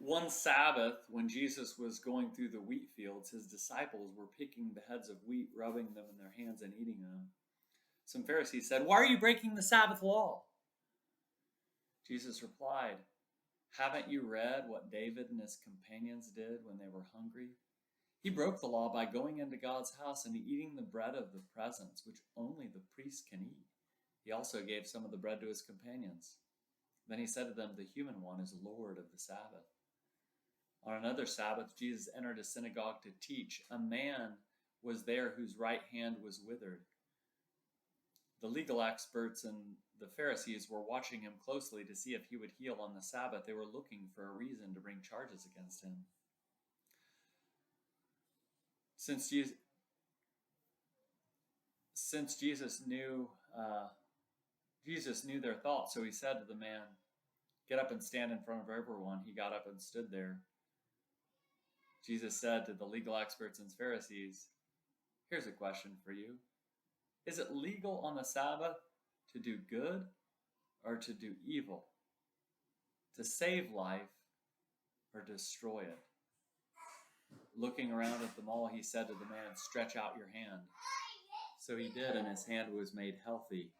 One Sabbath, when Jesus was going through the wheat fields, his disciples were picking the heads of wheat, rubbing them in their hands and eating them. Some Pharisees said, "Why are you breaking the Sabbath law?" Jesus replied, "Haven't you read what David and his companions did when they were hungry? He broke the law by going into God's house and eating the bread of the presence, which only the priest can eat. He also gave some of the bread to his companions. Then he said to them, 'The human one is Lord of the Sabbath.'" On another Sabbath, Jesus entered a synagogue to teach. A man was there whose right hand was withered. The legal experts and the Pharisees were watching him closely to see if he would heal on the Sabbath. They were looking for a reason to bring charges against him. Since Jesus knew their thoughts, so he said to the man, "Get up and stand in front of everyone." He got up and stood there. Jesus said to the legal experts and Pharisees, "Here's a question for you. Is it legal on the Sabbath to do good or to do evil? To save life or destroy it?" Looking around at them all, he said to the man, "Stretch out your hand." So he did, and his hand was made healthy.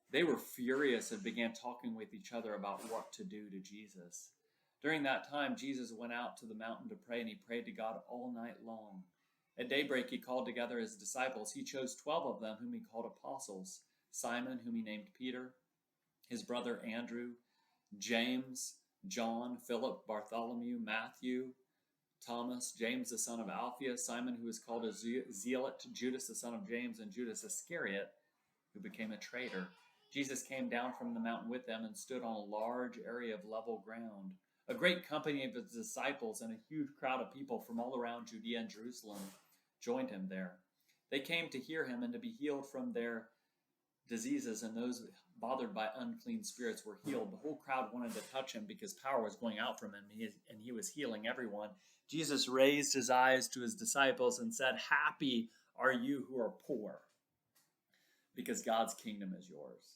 They were furious and began talking with each other about what to do to Jesus. During that time, Jesus went out to the mountain to pray, and he prayed to God all night long. At daybreak, he called together his disciples. He chose 12 of them, whom he called apostles: Simon, whom he named Peter, his brother Andrew, James, John, Philip, Bartholomew, Matthew, Thomas, James the son of Alphaeus, Simon who was called a zealot, Judas the son of James, and Judas Iscariot, who became a traitor. Jesus came down from the mountain with them and stood on a large area of level ground. A great company of his disciples and a huge crowd of people from all around Judea and Jerusalem joined him there. They came to hear him and to be healed from their diseases, and those bothered by unclean spirits were healed. The whole crowd wanted to touch him because power was going out from him, and he was healing everyone. Jesus raised his eyes to his disciples and said, "Happy are you who are poor, because God's kingdom is yours.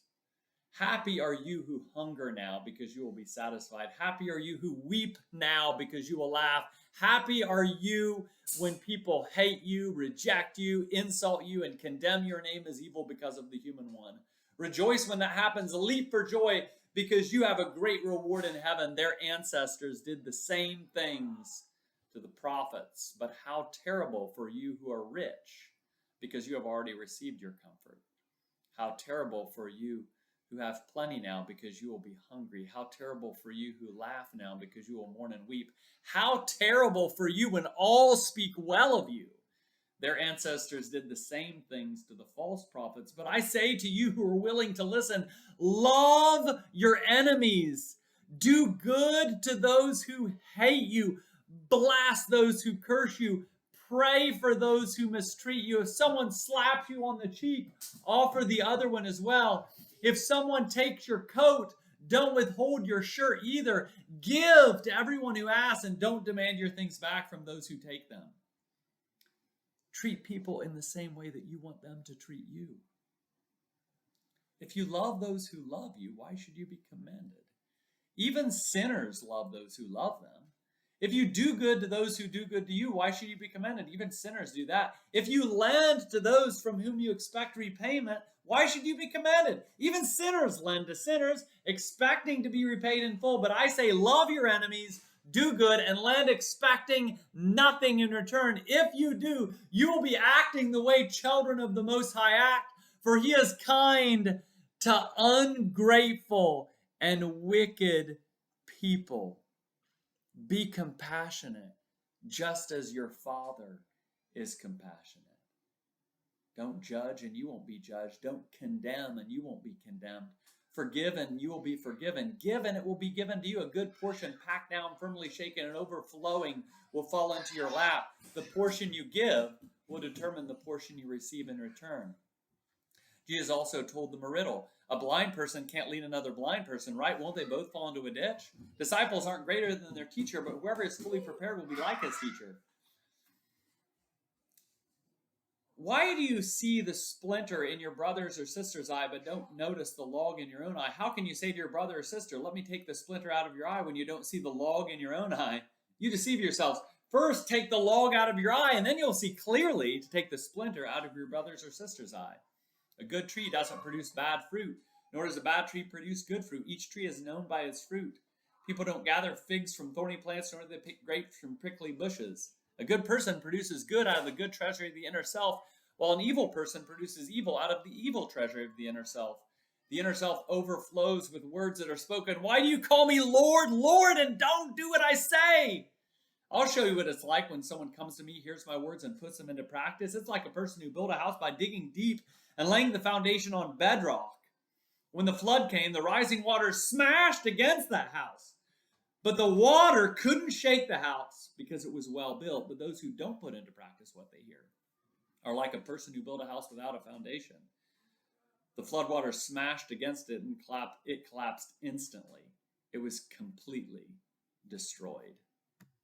Happy are you who hunger now, because you will be satisfied. Happy are you who weep now, because you will laugh. Happy are you when people hate you, reject you, insult you, and condemn your name as evil because of the human one. Rejoice when that happens. Leap for joy, because you have a great reward in heaven. Their ancestors did the same things to the prophets. But how terrible for you who are rich, because you have already received your comfort. How terrible for you who have plenty now, because you will be hungry. How terrible for you who laugh now, because you will mourn and weep. How terrible for you when all speak well of you. Their ancestors did the same things to the false prophets. But I say to you who are willing to listen, love your enemies. Do good to those who hate you. Bless those who curse you. Pray for those who mistreat you. If someone slaps you on the cheek, offer the other one as well. If someone takes your coat, don't withhold your shirt either. Give to everyone who asks, and don't demand your things back from those who take them. Treat people in the same way that you want them to treat you. If you love those who love you, why should you be commended? Even sinners love those who love them. If you do good to those who do good to you, why should you be commended? Even sinners do that. If you lend to those from whom you expect repayment, why should you be commended? Even sinners lend to sinners, expecting to be repaid in full. But I say, love your enemies, do good, and lend, expecting nothing in return. If you do, you will be acting the way children of the Most High act, for he is kind to ungrateful and wicked people. Be compassionate, just as your Father is compassionate. Don't judge, and you won't be judged. Don't condemn, and you won't be condemned. Forgive, and you will be forgiven. Give, and it will be given to you. A good portion, packed down, firmly shaken, and overflowing, will fall into your lap. The portion you give will determine the portion you receive in return. Jesus also told them a riddle. A blind person can't lead another blind person, right? Won't they both fall into a ditch? Disciples aren't greater than their teacher, but whoever is fully prepared will be like his teacher. Why do you see the splinter in your brother's or sister's eye, but don't notice the log in your own eye? How can you say to your brother or sister, let me take the splinter out of your eye, when you don't see the log in your own eye? You deceive yourselves. First, take the log out of your eye, and then you'll see clearly to take the splinter out of your brother's or sister's eye. A good tree doesn't produce bad fruit, nor does a bad tree produce good fruit. Each tree is known by its fruit. People don't gather figs from thorny plants, nor do they pick grapes from prickly bushes. A good person produces good out of the good treasury of the inner self, while an evil person produces evil out of the evil treasury of the inner self. The inner self overflows with words that are spoken. Why do you call me Lord, Lord, and don't do what I say? I'll show you what it's like when someone comes to me, hears my words, and puts them into practice. It's like a person who built a house by digging deep and laying the foundation on bedrock. When the flood came, the rising waters smashed against that house. But the water couldn't shake the house because it was well built. But those who don't put into practice what they hear are like a person who built a house without a foundation. The floodwaters smashed against it and it collapsed instantly. It was completely destroyed.